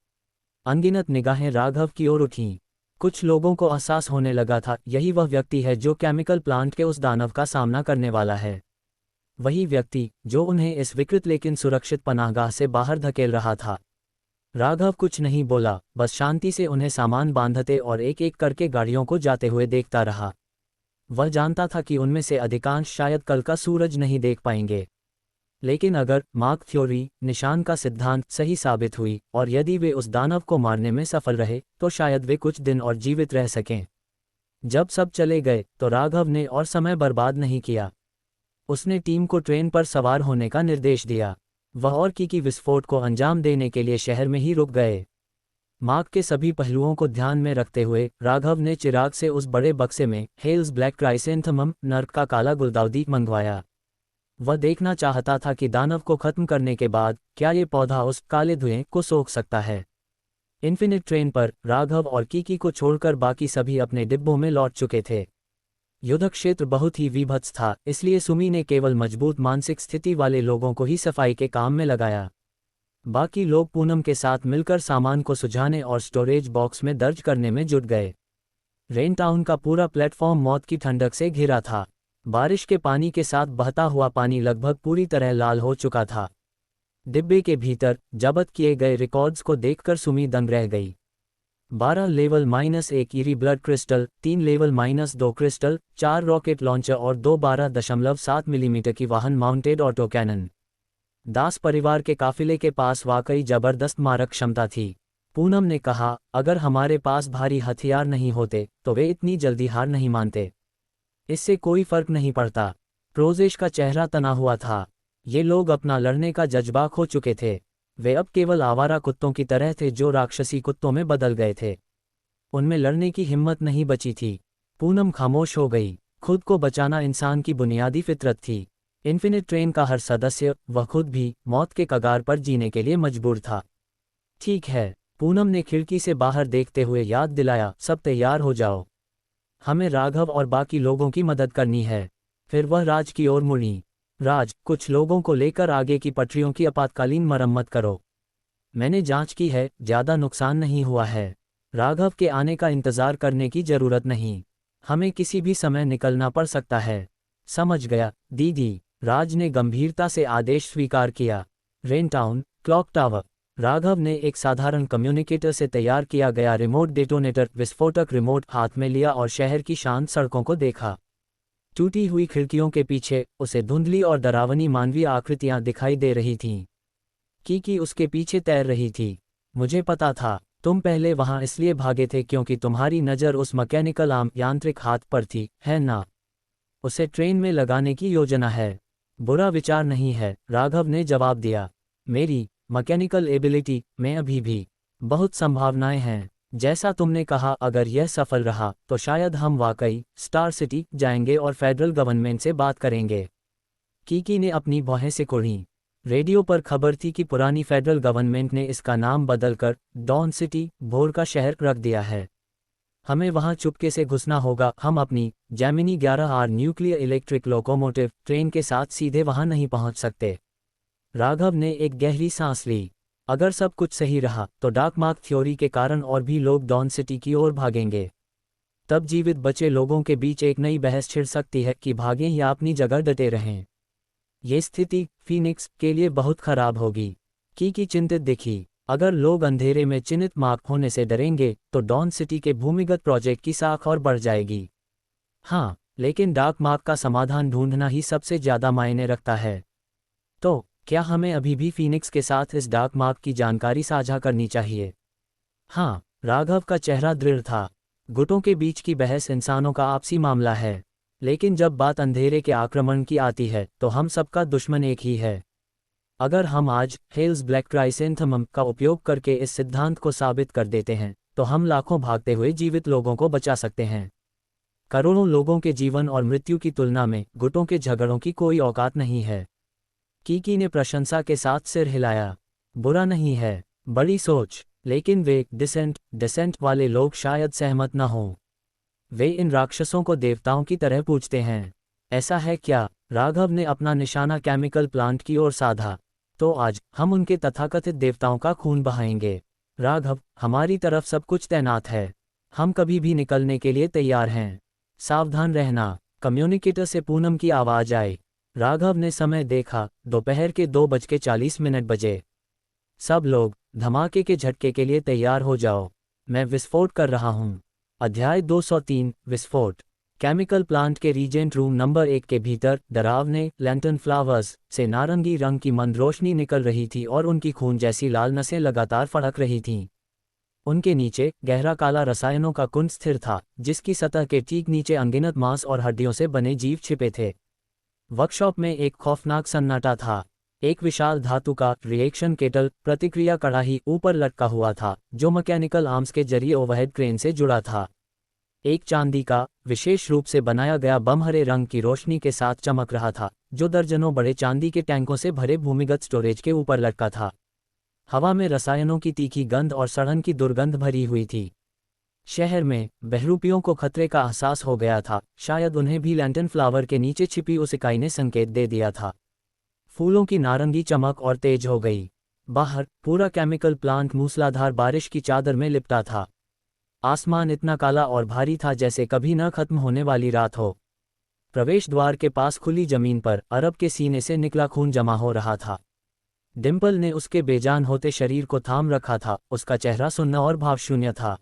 अनगिनत निगाहें राघव की ओर उठीं। कुछ लोगों को एहसास होने लगा था, यही वह व्यक्ति है जो केमिकल प्लांट के उस दानव का सामना करने वाला है। वही व्यक्ति जो उन्हें इस विकृत लेकिन सुरक्षित पनाहगाह से बाहर धकेल रहा था। राघव कुछ नहीं बोला, बस शांति से उन्हें सामान बांधते और एक एक करके गाड़ियों को जाते हुए देखता रहा। वह जानता था कि उनमें से अधिकांश शायद कल का सूरज नहीं देख पाएंगे। लेकिन अगर मार्क थ्योरी, निशान का सिद्धांत, सही साबित हुई और यदि वे उस दानव को मारने में सफल रहे, तो शायद वे कुछ दिन और जीवित रह सकें। जब सब चले गए तो राघव ने और समय बर्बाद नहीं किया। उसने टीम को ट्रेन पर सवार होने का निर्देश दिया। वह और की विस्फोट को अंजाम देने के लिए शहर में ही रुक गए। मार्क के सभी पहलुओं को ध्यान में रखते हुए राघव ने चिराग से उस बड़े बक्से में हेल्स ब्लैक क्राइसेंथेमम नर्क का काला गुलदाउदी मंगवाया। वह देखना चाहता था कि दानव को खत्म करने के बाद क्या ये पौधा उस काले धुएं को सोख सकता है। इन्फिनिट ट्रेन पर राघव और कीकी को छोड़कर बाकी सभी अपने डिब्बों में लौट चुके थे। युद्ध क्षेत्र बहुत ही विभत्स था, इसलिए सुमी ने केवल मजबूत मानसिक स्थिति वाले लोगों को ही सफाई के काम में लगाया। बाकी लोग पूनम के साथ मिलकर सामान को सुझाने और स्टोरेज बॉक्स में दर्ज करने में जुट गए। रेन टाउन का पूरा प्लेटफॉर्म मौत की ठंडक से घिरा था। बारिश के पानी के साथ बहता हुआ पानी लगभग पूरी तरह लाल हो चुका था। डिब्बे के भीतर जब्त किए गए रिकॉर्ड्स को देखकर सुमी दंग रह गई। 12 level -1 eerie blood crystal, 3 level -2 crystal, 4 rocket launcher और 2 12.7 मिलीमीटर की वाहन माउंटेड ऑटो कैनन। दास परिवार के काफिले के पास वाकई जबरदस्त मारक क्षमता थी। पूनम ने कहा, अगर हमारे पास भारी हथियार नहीं होते तो वे इतनी जल्दी हार नहीं मानते। इससे कोई फर्क नहीं पड़ता। प्रोजेश का चेहरा तना हुआ था। ये लोग अपना लड़ने का जज्बा खो चुके थे। वे अब केवल आवारा कुत्तों की तरह थे जो राक्षसी कुत्तों में बदल गए थे। उनमें लड़ने की हिम्मत नहीं बची थी। पूनम खामोश हो गई। खुद को बचाना इंसान की बुनियादी फितरत थी। इन्फिनिट ट्रेन का हर सदस्य, वह खुद भी, मौत के कगार पर जीने के लिए मजबूर था। ठीक है, पूनम ने खिड़की से बाहर देखते हुए याद दिलाया, सब तैयार हो जाओ। हमें राघव और बाकी लोगों की मदद करनी है। फिर वह राज की ओर मुड़ी। राज, कुछ लोगों को लेकर आगे की पटरियों की आपातकालीन मरम्मत करो। मैंने जांच की है, ज़्यादा नुकसान नहीं हुआ है। राघव के आने का इंतज़ार करने की ज़रूरत नहीं। हमें किसी भी समय निकलना पड़ सकता है। समझ गया, दीदी। राज ने गंभीरता से आदेश स्वीकार किया। रेनटाउन, क्लॉक टावर। राघव ने एक साधारण कम्युनिकेटर से तैयार किया गया रिमोट डेटोनेटर विस्फोटक रिमोट हाथ में लिया और शहर की शांत सड़कों को देखा। टूटी हुई खिड़कियों के पीछे उसे धुंधली और डरावनी मानवीय आकृतियां दिखाई दे रही थीं। की उसके पीछे तैर रही थी। मुझे पता था, तुम पहले वहां इसलिए भागे थे क्योंकि तुम्हारी नज़र उस मैकेनिकल आर्म यांत्रिक हाथ पर थी, है ना? उसे ट्रेन में लगाने की योजना है। बुरा विचार नहीं है, राघव ने जवाब दिया। मेरी मैकेनिकल एबिलिटी में अभी भी बहुत संभावनाएं हैं। जैसा तुमने कहा, अगर यह सफल रहा तो शायद हम वाकई स्टार सिटी जाएंगे और फेडरल गवर्नमेंट से बात करेंगे। कीकी ने अपनी भौहें सिकुड़ी। रेडियो पर खबर थी कि पुरानी फेडरल गवर्नमेंट ने इसका नाम बदलकर डॉन सिटी, भोर का शहर, रख दिया है। हमें वहां चुपके से घुसना होगा। हम अपनी Gemini 11R nuclear electric locomotive train के साथ सीधे वहां नहीं पहुंच सकते। राघव ने एक गहरी सांस ली। अगर सब कुछ सही रहा तो डार्क मार्क थ्योरी के कारण और भी लोग डॉन सिटी की ओर भागेंगे। तब जीवित बचे लोगों के बीच एक नई बहस छिड़ सकती है कि भागें या अपनी जगह डटे रहें। ये स्थिति फीनिक्स के लिए बहुत खराब होगी। की चिंतित दिखी। अगर लोग अंधेरे में चिन्हित मार्क होने से डरेंगे तो डॉन सिटी के भूमिगत प्रोजेक्ट की साख और बढ़ जाएगी। हाँ, लेकिन डार्क मार्क का समाधान ढूंढना ही सबसे ज़्यादा मायने रखता है। तो क्या हमें अभी भी फीनिक्स के साथ इस डार्क मार्क की जानकारी साझा करनी चाहिए? हाँ, राघव का चेहरा दृढ़ था। गुटों के बीच की बहस इंसानों का आपसी मामला है, लेकिन जब बात अंधेरे के आक्रमण की आती है तो हम सबका दुश्मन एक ही है। अगर हम आज हेल्स ब्लैक क्राइसेंथेमम का उपयोग करके इस सिद्धांत को साबित कर देते हैं तो हम लाखों भागते हुए जीवित लोगों को बचा सकते हैं। करोड़ों लोगों के जीवन और मृत्यु की तुलना में गुटों के झगड़ों की कोई औकात नहीं है। कीकी ने प्रशंसा के साथ सिर हिलाया। बुरा नहीं है, बड़ी सोच, लेकिन वे डिसेंट वाले लोग शायद सहमत न हों। वे इन राक्षसों को देवताओं की तरह पूजते हैं। ऐसा है क्या? राघव ने अपना निशाना केमिकल प्लांट की ओर साधा। तो आज हम उनके तथाकथित देवताओं का खून बहाएंगे। राघव, हमारी तरफ सब कुछ तैनात है। हम कभी भी निकलने के लिए तैयार हैं। सावधान रहना। कम्युनिकेटर से पूनम की आवाज़ आई। राघव ने समय देखा, दोपहर के 2:40 बजे। सब लोग धमाके के झटके के लिए तैयार हो जाओ। मैं विस्फोट कर रहा हूँ। अध्याय 203 विस्फोट। केमिकल प्लांट के रीजेंट रूम नंबर 1 के भीतर डरावने लैंटर्न फ्लावर्स से नारंगी रंग की मंद रोशनी निकल रही थी और उनकी खून जैसी लाल नसें लगातार फड़क रही थीं। उनके नीचे गहरा काला रसायनों का कुंड स्थिर था, जिसकी सतह के ठीक नीचे अनगिनत मांस और हड्डियों से बने जीव छिपे थे। वर्कशॉप में एक खौफनाक सन्नाटा था। एक विशाल धातु का रिएक्शन केटल प्रतिक्रिया कड़ाही ऊपर लटका हुआ था, जो मैकेनिकल आर्म्स के जरिए ओवरहेड क्रेन से जुड़ा था। एक चांदी का विशेष रूप से बनाया गया बम हरे रंग की रोशनी के साथ चमक रहा था, जो दर्जनों बड़े चांदी के टैंकों से भरे भूमिगत स्टोरेज के ऊपर लटका था। हवा में रसायनों की तीखी गंध और सड़न की दुर्गंध भरी हुई थी। शहर में बहरूपियों को खतरे का एहसास हो गया था। शायद उन्हें भी लैंटर्न फ्लावर के नीचे छिपी उस इकाई ने संकेत दे दिया था। फूलों की नारंगी चमक और तेज हो गई। बाहर पूरा केमिकल प्लांट मूसलाधार बारिश की चादर में लिपटा था। आसमान इतना काला और भारी था जैसे कभी न खत्म होने वाली रात हो। प्रवेश द्वार के पास खुली जमीन पर अरब के सीने से निकला खून जमा हो रहा था। डिम्पल ने उसके बेजान होते शरीर को थाम रखा था। उसका चेहरा सुन्ना और भावशून्य था।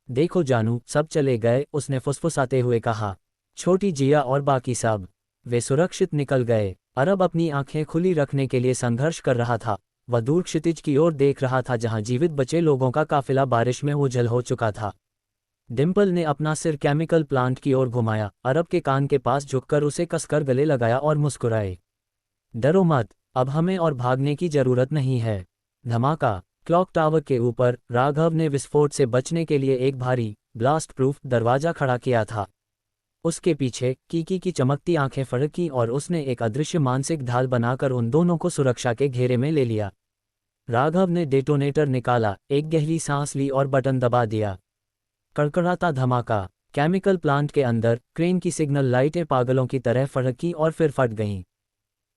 देखो जानू, सब चले गए, उसने फुसफुसाते हुए कहा। छोटी जिया और बाकी सब, वे सुरक्षित निकल गए। अरब अपनी आंखें खुली रखने के लिए संघर्ष कर रहा था। वह दूर क्षितिज की ओर देख रहा था, जहां जीवित बचे लोगों का काफिला बारिश में ओझल हो चुका था। डिम्पल ने अपना सिर केमिकल प्लांट की ओर घुमाया, अरब के कान के पास झुककर उसे कसकर गले लगाया और मुस्कुराए। डरो मत, अब हमें और भागने की जरूरत नहीं है। धमाका। क्लॉक टावर के ऊपर राघव ने विस्फोट से बचने के लिए एक भारी, ब्लास्ट प्रूफ दरवाजा खड़ा किया था। उसके पीछे कीकी की चमकती आंखें फड़कीं और उसने एक अदृश्य मानसिक ढाल बनाकर उन दोनों को सुरक्षा के घेरे में ले लिया। राघव ने डेटोनेटर निकाला, एक गहरी सांस ली और बटन दबा दिया। कड़कड़ाता धमाका। केमिकल प्लांट के अंदर क्रेन की सिग्नल लाइटें पागलों की तरह फड़कीं और फिर फट गईं।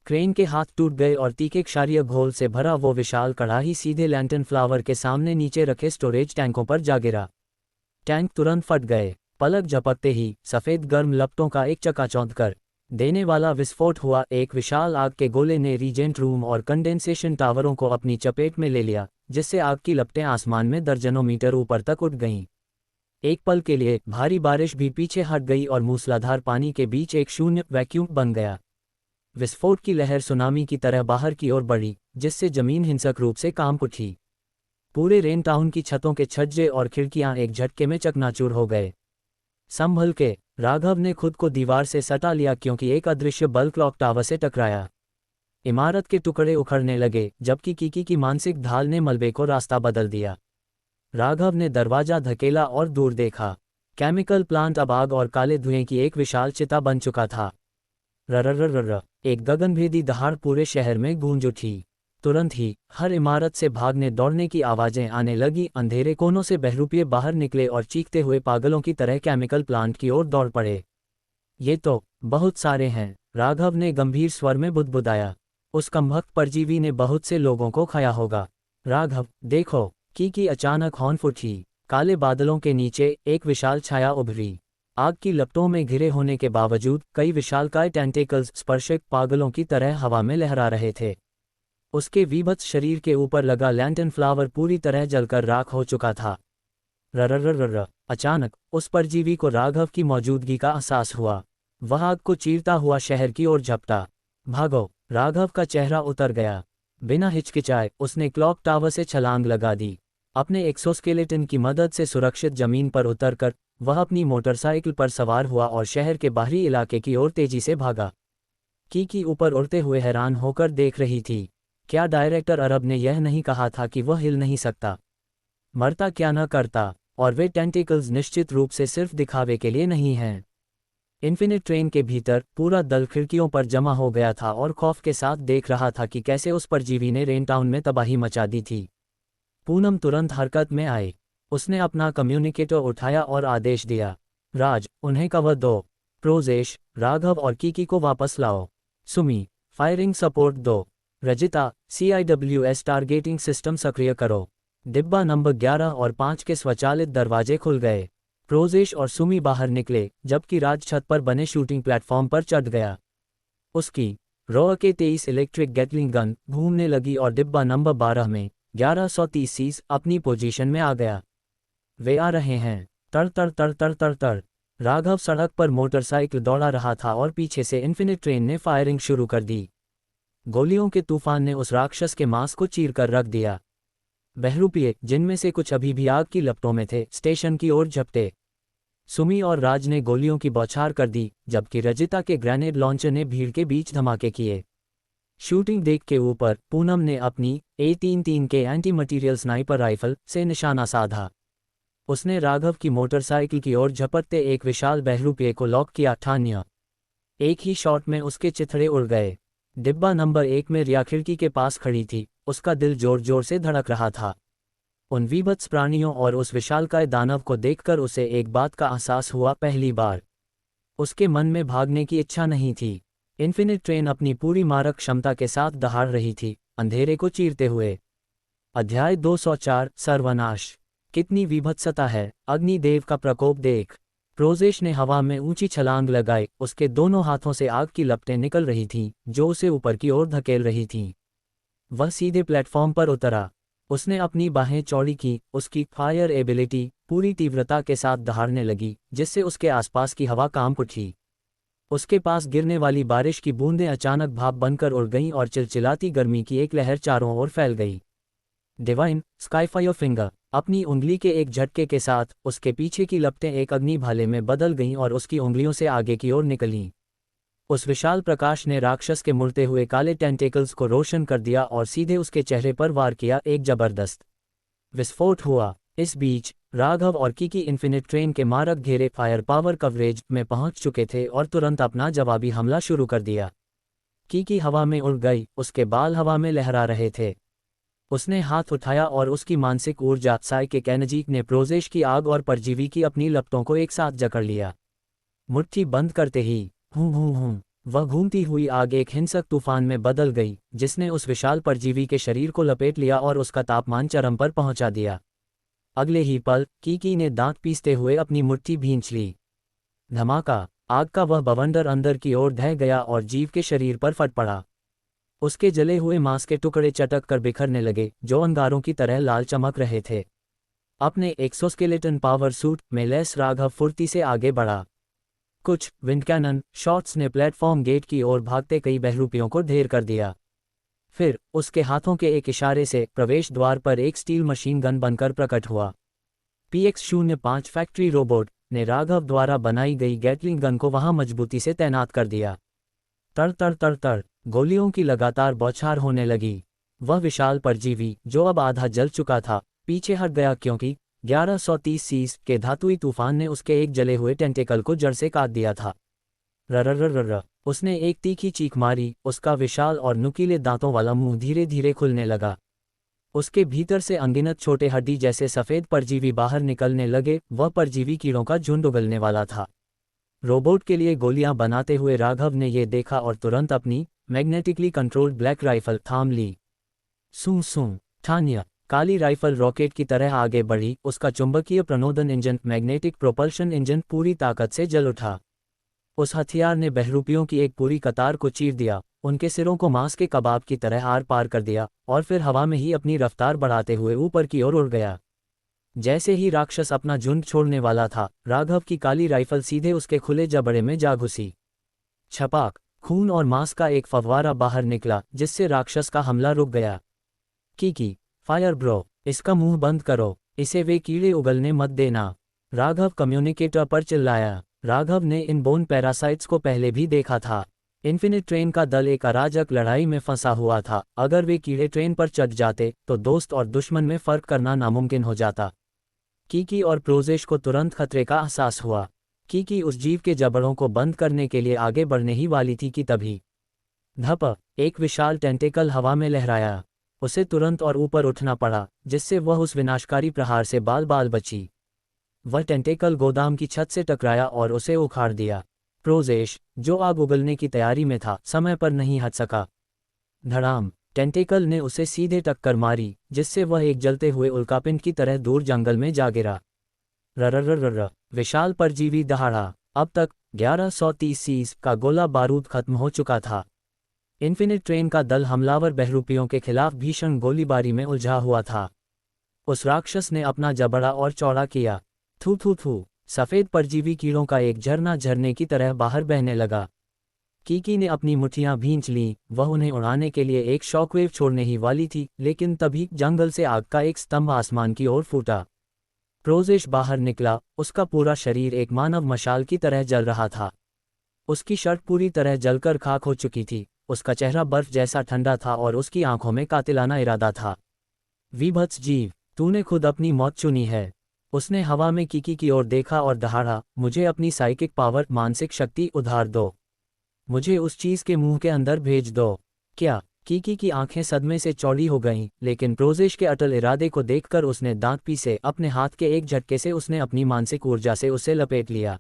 क्रेन के हाथ टूट गए और तीखे क्षारीय घोल से भरा वो विशाल कड़ाही सीधे लैंटन फ्लावर के सामने नीचे रखे स्टोरेज टैंकों पर जा गिरा। टैंक तुरंत फट गए। पलक झपकते ही सफ़ेद गर्म लपटों का एक चकाचौंध कर देने वाला विस्फोट हुआ। एक विशाल आग के गोले ने रीजेंट रूम और कंडेंसेशन टावरों को अपनी चपेट में ले लिया, जिससे आग की लपटें आसमान में दर्जनों मीटर ऊपर तक उठ गईं। एक पल के लिए भारी बारिश भी पीछे हट गई और मूसलाधार पानी के बीच एक शून्य वैक्यूम बन गया। विस्फोट की लहर सुनामी की तरह बाहर की ओर बढ़ी, जिससे जमीन हिंसक रूप से कांप उठी। पूरे रेन टाउन की छतों के छज्जे और खिड़कियां एक झटके में चकनाचूर हो गए। संभल के, राघव ने खुद को दीवार से सटा लिया क्योंकि एक अदृश्य बल क्लॉक टावर से टकराया। इमारत के टुकड़े उखड़ने लगे, जबकि कीकी की मानसिक ढाल ने मलबे को रास्ता बदल दिया। राघव ने दरवाजा धकेला और दूर देखा। केमिकल प्लांट अब आग और काले धुएं की एक विशाल चिता बन चुका था। रररररर, एक गगनभेदी दहाड़ पूरे शहर में गूंज उठी। तुरंत ही हर इमारत से भागने दौड़ने की आवाजें आने लगी। अंधेरे कोनों से बहरूपिये बाहर निकले और चीखते हुए पागलों की तरह केमिकल प्लांट की ओर दौड़ पड़े। ये तो बहुत सारे हैं, राघव ने गंभीर स्वर में बुदबुदाया। उस कमबख्त परजीवी ने बहुत से लोगों को खाया होगा। राघव, देखो, कीकी अचानक हॉर्न उठी। काले बादलों के नीचे एक विशाल छाया उभरी। आग की लपटों में घिरे होने के बावजूद कई विशालकाय टेंटेकल्स स्पर्शक पागलों की तरह हवा में लहरा रहे थे। उसके विभत्स शरीर के ऊपर लगा लैंटन फ्लावर पूरी तरह जलकर राख हो चुका था। रररररर, अचानक उस परजीवी को राघव की मौजूदगी का एहसास हुआ। वह आग को चीरता हुआ शहर की ओर झपटा। भागो, राघव का चेहरा उतर गया। बिना हिचकिचाए उसने क्लॉक टावर से छलांग लगा दी। अपने एक्सोस्केलेटन की मदद से सुरक्षित जमीन पर उतरकर वह अपनी मोटरसाइकिल पर सवार हुआ और शहर के बाहरी इलाके की ओर तेजी से भागा। कीकी ऊपर उड़ते हुए हैरान होकर देख रही थी। क्या डायरेक्टर अरब ने यह नहीं कहा था कि वह हिल नहीं सकता? मरता क्या न करता। और वे टेंटिकल्स निश्चित रूप से सिर्फ दिखावे के लिए नहीं हैं। इन्फिनिट ट्रेन के भीतर पूरा दल खिड़कियों पर जमा हो गया था और खौफ के साथ देख रहा था कि कैसे उस परजीवी ने रेन टाउन में तबाही मचा दी थी। पूनम तुरंत हरकत में आई। उसने अपना कम्युनिकेटर उठाया और आदेश दिया, राज, उन्हें कवर दो। प्रोजेश, राघव और कीकी को वापस लाओ। सुमी, फायरिंग सपोर्ट दो। रजिता, CIWS टारगेटिंग सिस्टम सक्रिय करो। डिब्बा नंबर 11 और 5 के स्वचालित दरवाजे खुल गए। प्रोजेश और सुमी बाहर निकले, जबकि राज छत पर बने शूटिंग प्लेटफॉर्म पर चढ़ गया। उसकी रॉ के 23 इलेक्ट्रिक गैटलिंग गन घूमने लगी और डिब्बा नंबर 12 में 1130 अपनी पोजीशन में आ गया। वे आ रहे हैं। तर तर तर तर तर तर। राघव सड़क पर मोटरसाइकिल दौड़ा रहा था और पीछे से इन्फिनिट ट्रेन ने फायरिंग शुरू कर दी। गोलियों के तूफान ने उस राक्षस के मांस को चीरकर रख दिया। बहरूपिये, जिनमें से कुछ अभी भी आग की लपटों में थे, स्टेशन की ओर झपटे। सुमी और राज ने गोलियों की बौछार कर दी, जबकि रजिता के ग्रेनेड लॉन्चर ने भीड़ के बीच धमाके किए। शूटिंग डेक के ऊपर पूनम ने अपनी A33 के एंटी मटीरियल स्नाइपर राइफल से निशाना साधा। उसने राघव की मोटरसाइकिल की ओर झपटते एक विशाल बहरूपिये को लॉक किया। ठान्य, एक ही शॉट में उसके चिथड़े उड़ गए। डिब्बा नंबर 1 में रिया खिड़की के पास खड़ी थी। उसका दिल जोर जोर से धड़क रहा था। उन विभत्स प्राणियों और उस विशालकाय दानव को देखकर उसे एक बात का एहसास हुआ। पहली बार उसके मन में भागने की इच्छा नहीं थी। इन्फिनिट ट्रेन अपनी पूरी मारक क्षमता के साथ दहाड़ रही थी, अंधेरे को चीरते हुए। अध्याय 204, सर्वनाश। कितनी विभत्सता है। अग्निदेव का प्रकोप देख। प्रोजेश ने हवा में ऊंची छलांग लगाई। उसके दोनों हाथों से आग की लपटें निकल रही थीं, जो उसे ऊपर की ओर धकेल रही थीं। वह सीधे प्लेटफॉर्म पर उतरा। उसने अपनी बाहें चौड़ी की। उसकी फायर एबिलिटी पूरी तीव्रता के साथ दहाड़ने लगी, जिससे उसके आसपास की हवा कांप उठी। उसके पास गिरने वाली बारिश की बूंदें अचानक भाप बनकर उड़ गईं और चिलचिलाती गर्मी की एक लहर चारों ओर फैल गई। Divine, skyfire finger. अपनी उंगली के एक झटके के साथ उसके पीछे की लपटें एक अग्नि भाले में बदल गईं और उसकी उंगलियों से आगे की ओर निकलीं। उस विशाल प्रकाश ने राक्षस के मुड़ते हुए काले टेंटेकल्स को रोशन कर दिया और सीधे उसके चेहरे पर वार किया। एक जबरदस्त विस्फोट हुआ। इस बीच राघव और कीकी इन्फिनिट ट्रेन के मारक घेरे फायर पावर कवरेज में पहुंच चुके थे और तुरंत अपना जवाबी हमला शुरू कर दिया। कीकी हवा में उड़ गई, उसके बाल हवा में लहरा रहे थे। उसने हाथ उठाया और उसकी मानसिक ऊर्जा साइकिक एनर्जी ने प्रोजेश की आग और परजीवी की अपनी लपटों को एक साथ जकड़ लिया। मुट्ठी बंद करते ही हूं वह घूमती हुई आग एक हिंसक तूफान में बदल गई, जिसने उस विशाल परजीवी के शरीर को लपेट लिया और उसका तापमान चरम पर पहुंचा दिया। अगले ही पल कीकी ने दांत पीसते हुए अपनी मुट्ठी भींच ली। धमाका! आग का वह बवंडर अंदर की ओर ढह गया और जीव के शरीर पर फट पड़ा। उसके जले हुए मांस के टुकड़े चटक कर बिखरने लगे, जो अंगारों की तरह लाल चमक रहे थे। अपने एक्सोस्केलेटन पावर सूट में लैस राघव फुर्ती से आगे बढ़ा। कुछ विंड कैनन शॉट्स ने प्लेटफॉर्म गेट की ओर भागते कई बहरूपियों को ढेर कर दिया। फिर उसके हाथों के एक इशारे से प्रवेश द्वार पर एक स्टील मशीन गन बनकर प्रकट हुआ। PX-05 फैक्ट्री रोबोट ने राघव द्वारा बनाई गई गैटलिंग गन को वहां मजबूती से तैनात कर दिया। तड़ तड़ तड़ तड़ गोलियों की लगातार बौछार होने लगी। वह विशाल परजीवी, जो अब आधा जल चुका था, पीछे हट गया क्योंकि 1130 सीस के धातुई तूफान ने उसके एक जले हुए टेंटेकल को जड़ से काट दिया था। रररररर उसने एक तीखी चीख मारी। उसका विशाल और नुकीले दांतों वाला मुंह धीरे धीरे खुलने लगा। उसके भीतर से अनगिनत छोटे हड्डी जैसे सफ़ेद परजीवी बाहर निकलने लगे। वह परजीवी कीड़ों का झुंड उगलने वाला था। रोबोट के लिए गोलियां बनाते हुए राघव ने यह देखा और तुरंत अपनी मैग्नेटिकली कंट्रोल्ड ब्लैक राइफल थाम ली। सूं सूं ठान्य काली राइफल रॉकेट की तरह आगे बढ़ी। उसका चुंबकीय प्रणोदन इंजन, मैग्नेटिक प्रोपल्शन इंजन, पूरी ताकत से जल उठा। उस हथियार ने बहरूपियों की एक पूरी कतार को चीर दिया, उनके सिरों को मांस के कबाब की तरह आर पार कर दिया और फिर हवा में ही अपनी रफ्तार बढ़ाते हुए ऊपर की ओर उड़ गया। जैसे ही राक्षस अपना झुंड छोड़ने वाला था, राघव की काली राइफल सीधे उसके खुले जबड़े में जा घुसी। छपाक! खून और मांस का एक फव्वारा बाहर निकला, जिससे राक्षस का हमला रुक गया। कीकी, फायर ब्रो, इसका मुंह बंद करो, इसे वे कीड़े उगलने मत देना। राघव कम्युनिकेटर पर चिल्लाया। राघव ने इन बोन पैरासाइट्स को पहले भी देखा था। इन्फिनिट ट्रेन का दल एक अराजक लड़ाई में फंसा हुआ था। अगर वे कीड़े ट्रेन पर चढ़ जाते तो दोस्त और दुश्मन में फर्क करना नामुमकिन हो जाता। कीकी और प्रोजेश को तुरंत खतरे का एहसास हुआ। कीकी उस जीव के जबड़ों को बंद करने के लिए आगे बढ़ने ही वाली थी कि तभी धप! एक विशाल टेंटेकल हवा में लहराया। उसे तुरंत और ऊपर उठना पड़ा, जिससे वह उस विनाशकारी प्रहार से बाल बाल बची। वह टेंटेकल गोदाम की छत से टकराया और उसे उखाड़ दिया। प्रोजेश, जो आग उगलने की तैयारी में था, समय पर नहीं हट सका। धड़ाम! टेंटेकल ने उसे सीधे टक्कर मारी, जिससे वह एक जलते हुए उल्कापिंड की तरह दूर जंगल में जा गिरा। रररररर विशाल परजीवी दहाड़ा। अब तक 1130 सीस का गोला बारूद खत्म हो चुका था। इन्फिनिट ट्रेन का दल हमलावर बहरूपियों के खिलाफ भीषण गोलीबारी में उलझा हुआ था। उस राक्षस ने अपना जबड़ा और चौड़ा किया। थू थू थू सफ़ेद परजीवी कीड़ों का एक झरना झरने की तरह बाहर बहने लगा। कीकी ने अपनी मुट्ठियां भींच लीं। वह उन्हें उड़ाने के लिए एक शॉकवेव छोड़ने ही वाली थी, लेकिन तभी जंगल से आग का एक स्तंभ आसमान की ओर फूटा। प्रोजेश बाहर निकला। उसका पूरा शरीर एक मानव मशाल की तरह जल रहा था। उसकी शर्ट पूरी तरह जलकर खाक हो चुकी थी। उसका चेहरा बर्फ जैसा ठंडा था और उसकी आंखों में कातिलाना इरादा था। विभत्स जीव, तूने खुद अपनी मौत चुनी है। उसने हवा में कीकी की ओर देखा और दहाड़ा, मुझे अपनी साइकिक पावर, मानसिक शक्ति उधार दो। मुझे उस चीज के मुंह के अंदर भेज दो। क्या? कीकी की आंखें सदमे से चौड़ी हो गईं, लेकिन प्रोजेश के अटल इरादे को देखकर उसने दांत पीसे। अपने हाथ के एक झटके से उसने अपनी मानसिक ऊर्जा से उसे लपेट लिया।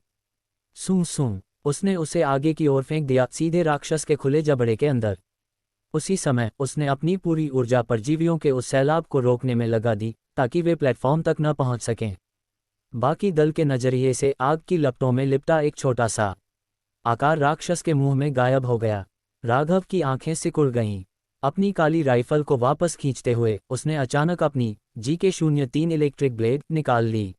सूं सूं उसने उसे आगे की ओर फेंक दिया, सीधे राक्षस के खुले जबड़े के अंदर। उसी समय उसने अपनी पूरी ऊर्जा परजीवियों के उस सैलाब को रोकने में लगा दी, ताकि वे प्लेटफॉर्म तक न पहुंच सकें। बाकी दल के नजरिए से आग की लपटों में लिपटा एक छोटा सा आकार राक्षस के मुंह में गायब हो गया। राघव की आंखें सिकुड़ गईं। अपनी काली राइफल को वापस खींचते हुए उसने अचानक अपनी GK-03 इलेक्ट्रिक ब्लेड निकाल ली।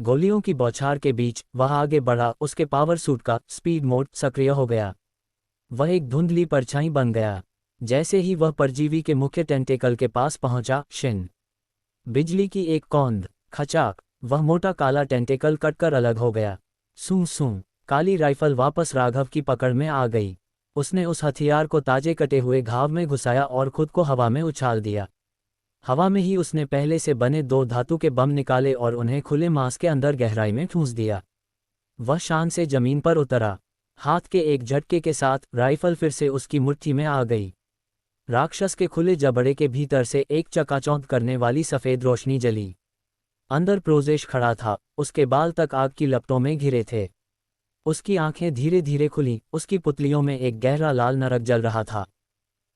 गोलियों की बौछार के बीच वह आगे बढ़ा। उसके पावर सूट का स्पीड मोड सक्रिय हो गया। वह एक धुंधली परछाई बन गया। जैसे ही वह परजीवी के मुख्य टेंटेकल के पास पहुंचा, शिन बिजली की एक कौंध, खचाक, वह मोटा काला टेंटेकल कटकर अलग हो गया। सूं सूं, काली राइफल वापस राघव की पकड़ में आ गई। उसने उस हथियार को ताजे कटे हुए घाव में घुसाया और खुद को हवा में उछाल दिया। हवा में ही उसने पहले से बने 2 धातु के बम निकाले और उन्हें खुले मांस के अंदर गहराई में ठूंस दिया। वह शान से जमीन पर उतरा। हाथ के एक झटके के साथ राइफल फिर से उसकी मुट्ठी में आ गई। राक्षस के खुले जबड़े के भीतर से एक चकाचौंध करने वाली सफ़ेद रोशनी जली। अंदर प्रोजेश खड़ा था, उसके बाल तक आग की लपटों में घिरे थे। उसकी आंखें धीरे धीरे खुलीं, उसकी पुतलियों में एक गहरा लाल नरक जल रहा था।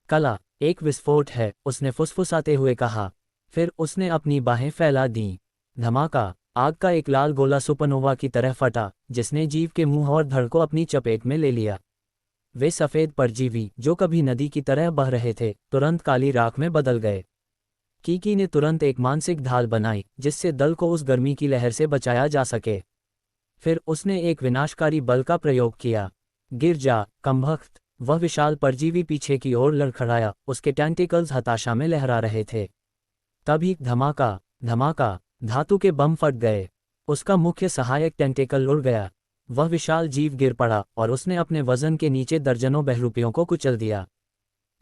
कला, एक विस्फोट है, उसने फुसफुसाते हुए कहा। फिर उसने अपनी बाहें फैला दीं। धमाका, आग का एक लाल गोला सुपरनोवा की तरह फटा, जिसने जीव के मुंह और धड़ को अपनी चपेट में ले लिया। वे सफ़ेद परजीवी, जो कभी नदी की तरह बह रहे थे, तुरंत काली राख में बदल गए। कीकी ने तुरंत एक मानसिक ढाल बनाई, जिससे दल को उस गर्मी की लहर से बचाया जा सके। फिर उसने एक विनाशकारी बल का प्रयोग किया। गिर जा, कमबख्त, वह विशाल परजीवी पीछे की ओर लड़खड़ाया, उसके टेंटिकल्स हताशा में लहरा रहे थे। तभी धमाका, धमाका, धातु के बम फट गए। उसका मुख्य सहायक टेंटिकल उड़ गया। वह विशाल जीव गिर पड़ा और उसने अपने वजन के नीचे दर्जनों बहरूपियों को कुचल दिया।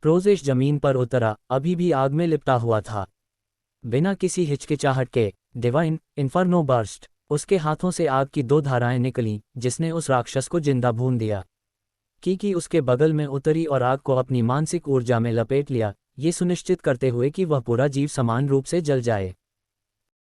प्रोजेश जमीन पर उतरा, अभी भी आग में लिपटा हुआ था। बिना किसी हिचकिचाहट के, डिवाइन इन्फर्नो बर्स्ट, उसके हाथों से आग की 2 धाराएं निकलीं, जिसने उस राक्षस को जिंदा भून दिया। कीकी उसके बगल में उतरी और आग को अपनी मानसिक ऊर्जा में लपेट लिया, ये सुनिश्चित करते हुए कि वह पूरा जीव समान रूप से जल जाए।